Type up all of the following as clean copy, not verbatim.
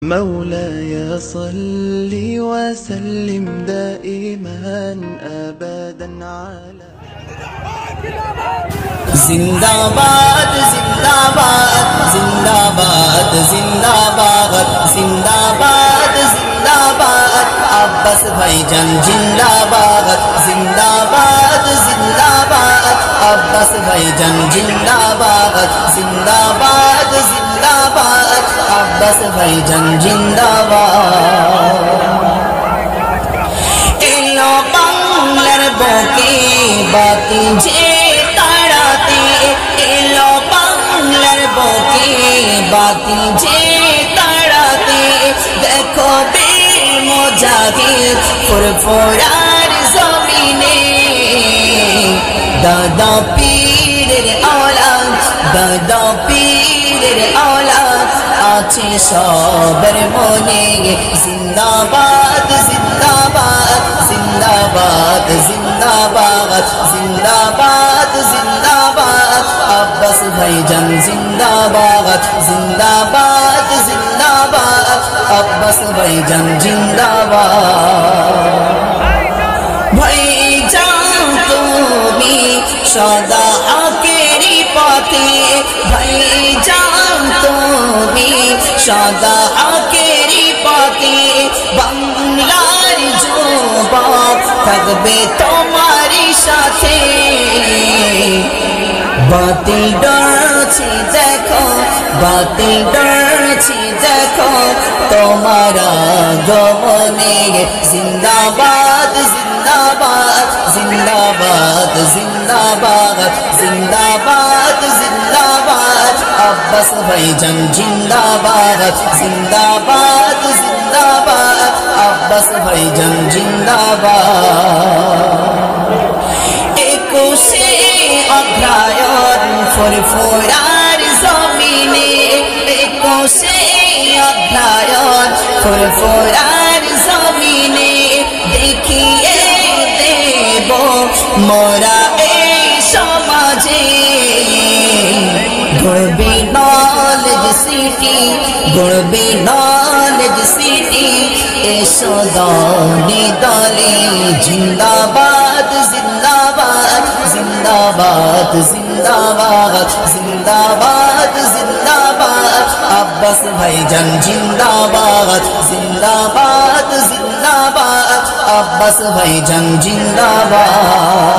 مولاي صل وسلم دائما أبدا على जिंदाबाद जिंदाबाद जिंदाबाद जिंदाबाद जिंदाबाद जिंदाबाद अब्बास भाईजान जिंदाबाद जिंदाबाद जिंदाबाद अब्बास भाईजान जिंदाबाद जिंदाबाद जिंदाबाद अब्बास भाईजान जिंदाबाद एलो बांग्लार बुके बाती जे बाती जे ताड़ाते देखो बीर मुजाहिद फुरफुरार ज़मीने दादा पीरेर औलाद दादा पीरेर औलाद आछे सबर मने जिंदाबाद जिंदाबाद जिंदाबाद जिंदाबाद जिंदाबाद जिंदाबाद अब्बास भाईजान जिंदाबाद जिंदाबाद जिंदाबाद अब्बास भाईजान जिंदाबाद भाईजान तुमी सदा आकेरी पथे भाईजान तुमी सदा आकेरी पथे बांग्लार जुबान থাকবে তোমারই সাথে बातिल डरछे देखो बातिल डरछे देखो तुम्हारा गमने जिंदाबाद जिंदाबाद जिंदाबाद जिंदाबाद जिंदाबाद जिंदाबाद अब्बास भाईजान जिंदाबाद जिंदाबाद जिंदाबाद अब्बास भाईजान जिंदाबाद एकुशे अग्रायन फुरफुरार ज़मीने एकुशे अग्रायन फुरफुरार ज़मीने देखिए देव मोरा এই সমাজে গড়বে নলেজ সিটি গড়বে নলেজ সিটি এসো দলে দলে জিন্দাবাদ জিন্দাবাদ जिंदाबाद जिंदाबाद जिंदाबाद जिंदाबाद अब्बास भाईजान जिंदाबाद जिंदाबाद जिंदाबाद अब्बास भाईजान जिंदाबाद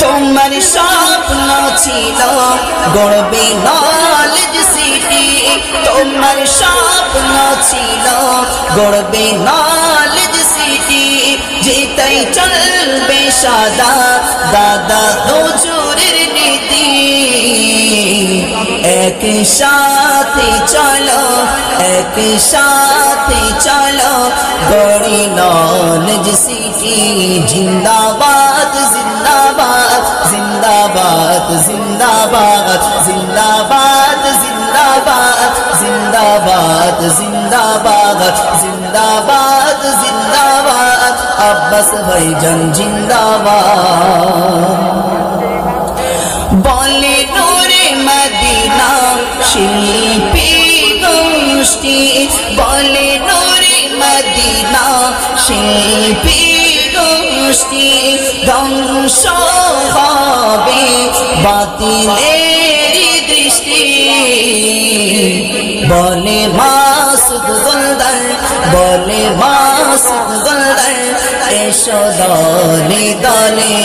তোমার স্বপ্ন ছিল গড়বে নলেজ সিটি তোমার স্বপ্ন ছিল গড়বে নলেজ সিটি যেটাই চলবে সদা দাদা হুজুরের নীতি একসাথে চলো একসাথে চলো গড়ি নলেজ সিটি জিন্দাবাদ জিন্দাবাদ জিন্দাবাদ জিন্দাবাদ জিন্দাবাদ জিন্দাবাদ জিন্দাবাদ জিন্দাবাদ জিন্দাবাদ জিন্দাবাদ अब्बास भाईजान जिंदाबाद बोले नूरे मदीना शिल्पी गोष्ठी बोले नूरे मदीना शिल्पी गोष्ठी ধ্বংস হবে বাতিলের দৃষ্টি बोले मासुদ गुलदर बोले मासुद गुलदर एशो दले दले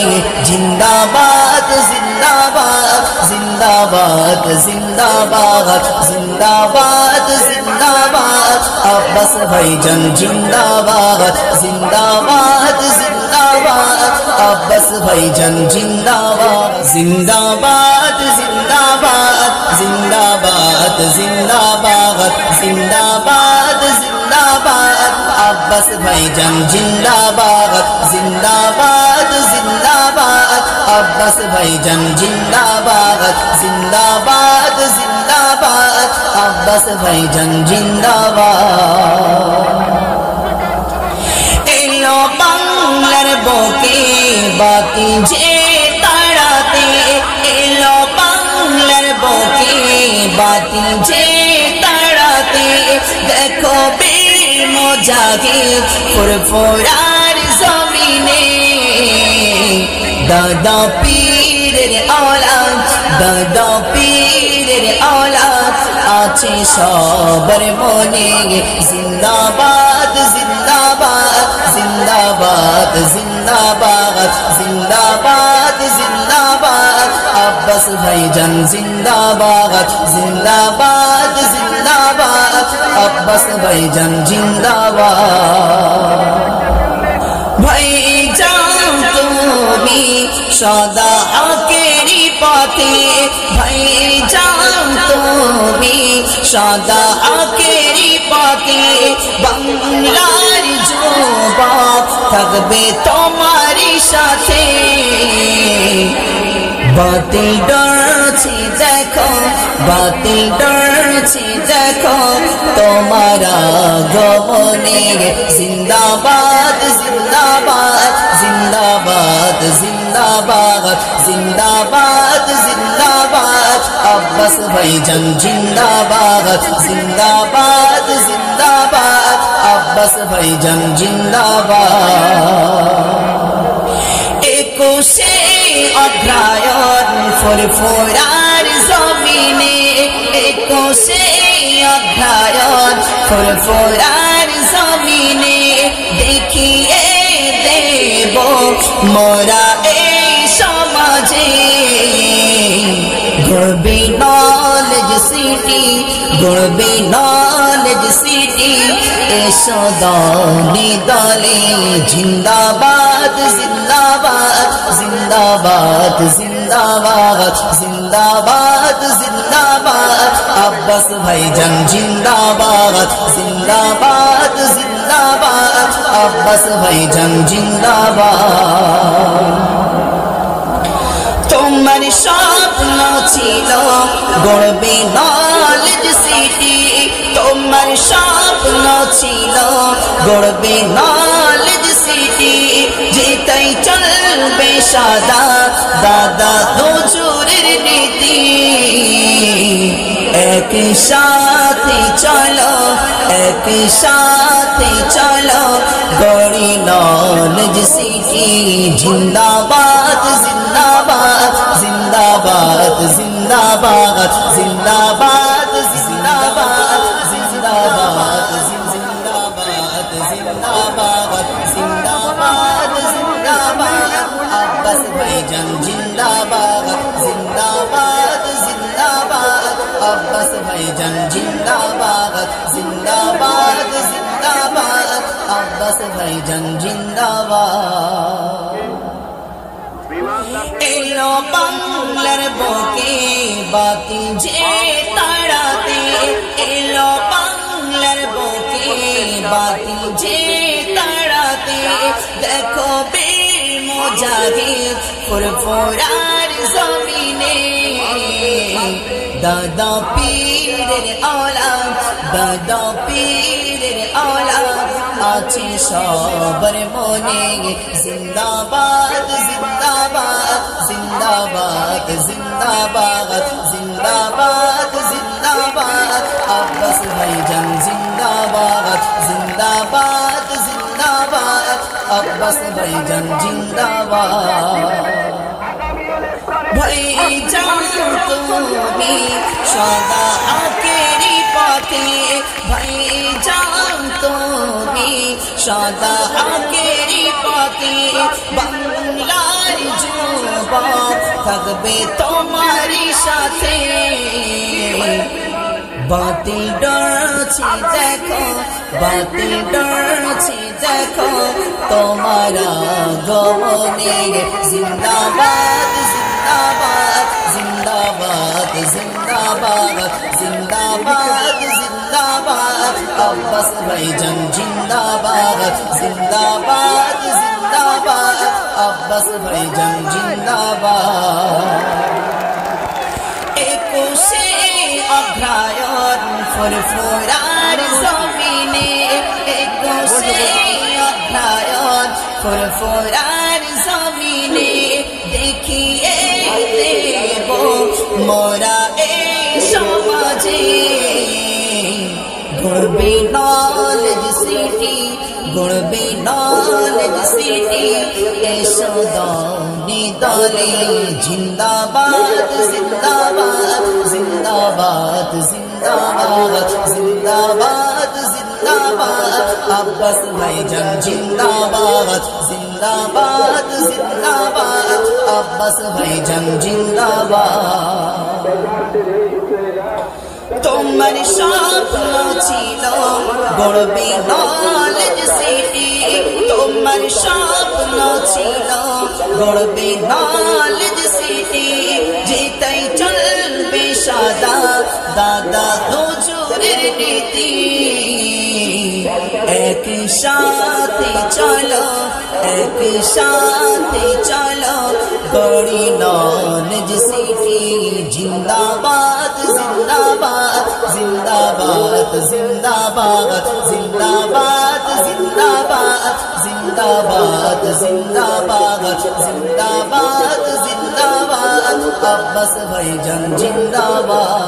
जिंदाबाद जिंदाबाद जिंदाबाद जिंदाबाद जिंदाबाद जिंदाबाद अब्बास भाईजान जिंदाबाद जिंदाबाद जिंदाबाद अब्बास भाईजान जिंदाबाद जिंदाबाद जिंदाबाद जिंदाबाद जिंदाबाद जिंदाबाद जिंदाबाद अब्बास भाईजान जिंदाबाद जिंदाबाद जिंदाबाद अब्बास भाईजान जिंदाबाद जिंदाबाद जिंदाबाद अब्बास भाईजान जिंदाबाद एलो बांग्लार बुके बाती जे ताड़ाते एलो बांग्लार बुके बाती जे ताड़ा মুজাহিদ ফুরফুরার জমিনে দাদা পীরের औलाद দাদা পীরের औलाद আছে সবার মনে জিন্দাবাদ জিন্দাবাদ জিন্দাবাদ জিন্দাবাদ জিন্দাবাদ জিন্দাবাদ আব্বাস ভাইজান জিন্দাবাদ জিন্দাবাদ জিন্দাবাদ আব্বাস ভাইজান জিন্দাবাদ ভাইজান তুমি সদা আকেরি পথে ভাইজান তুমি সদা আকেরি পথে বাংলার যুবক থাকবে তোমারই সাথে বাতিল ডরছে দেখো বাতিল ডরছে দেখো তোমারা গমনে জিন্দাবাদ জিন্দাবাদ জিন্দাবাদ জিন্দাবাদ জিন্দাবাদ জিন্দাবাদ আব্বাস ভাইজান জিন্দাবাদ জিন্দাবাদ জিন্দাবাদ আব্বাস ভাইজান জিন্দাবাদ একুশে অধ্যায়ন ফুরফুরার জমিনে একুশে অধ্যায়ন ফুরফুরার জমিনে দেখিয়ে দেব মোরা এই সমাজে গড়বে নলেজ সিটি গড়বে নলেজ সিটি এসো দলে দলে জিন্দাবাদ জিন্দাবাদ জিন্দাবাদ জিন্দাবাদ জিন্দাবাদ জিন্দাবাদ আব্বাস ভাইজান জিন্দাবাদ জিন্দাবাদ জিন্দাবাদ আব্বাস ভাইজান জিন্দাবাদ তোমার স্বপ্ন ছিল গড়বে নলেজ সিটি তোমার স্বপ্ন ছিল গড়বে নলেজ সিটি যেটাই চলবে সদা দাদা হুজুরের নীতি একসাথে চলো একসাথে চলো গড়ি নলেজ সিটি জিন্দাবাদ জিন্দাবাদ জিন্দাবাদ জিন্দাবাদ জিন্দাবাদ জিন্দাবাদ জিন্দাবাদ জিন্দাবাদ জিন্দাবাদ জিন্দাবাদ জিন্দাবাদ আব্বাস ভাইজান জিন্দাবাদ জিন্দাবাদ জিন্দাবাদ আব্বাস ভাইজান জিন্দাবাদ জিন্দাবাদ জিন্দাবাদ আব্বাস ভাইজান জিন্দাবাদ এলো বাংলার বুকে বাতি যে তাড়াতে এলো বাংলার বুকে বাতি যে তাড়াতে দেখো বীর মুজাহিদ ফুরফুরার জমিনে দাদা পীরের औलाद দাদা পীরের औलाद আছে সবার মনে জিন্দাবাদ জিন্দাবাদ জিন্দাবাদ জিন্দাবাদ জিন্দাবাদ জিন্দাবাদ আব্বাস ভাইজান জিন্দাবাদ জিন্দাবাদ জিন্দাবাদ আব্বাস ভাইজান জিন্দাবাদ ভাইজান তুমি সদা আকেরি পথে ভাইজান তুমি সদা আকেরি পথে বাংলার যুবক থাকবে তোমারই সাথে বাতিল ডরছে দেখো বাতিল ডরছে দেখো তোমারা গমনে জিন্দাবাদ জিন্দাবাদ জিন্দাবাদ জিন্দাবাদ জিন্দাবাদ জিন্দাবাদ আব্বাস ভাইজান জিন্দাবাদ জিন্দাবাদ জিন্দাবাদ আব্বাস ভাইজান জিন্দাবাদ একুশে অধ্যায়ন ফুরফুরার জমিনে একুশে অধ্যায়ন ফুরফুরার জমিনে দেখিয়ে দেব মোরা এই সমাজে গড়বে নলেজ সিটি গড়বে নলেজ সিটি এসো দলে দলে জিন্দাবাদ জিন্দাবাদ জিন্দাবাদ জিন্দাবাদ জিন্দাবাদ জিন্দাবাদ আব্বাস ভাইজান জিন্দাবাদ জিন্দাবাদ জিন্দাবাদ আব্বাস ভাইজান জিন্দাবাদ তোমার স্বপ্ন ছিল গড়বে নলেজ সিটি তোমার স্বপ্ন ছিল গড়বে নলেজ সিটি যেটাই চলবে সদা দাদা হুজুরের নীতি এক সাথে চলো এক সাথে চলো গড়ি নলেজ সিটি জিন্দাবাদ জিন্দাবাদ জিন্দাবাদ জিন্দাবাদ জিন্দাবাদ জিন্দাবাদ জিন্দাবাদ জিন্দাবাদ জিন্দাবাদ জিন্দাবাদ আব্বাস ভাইজান জিন্দাবাদ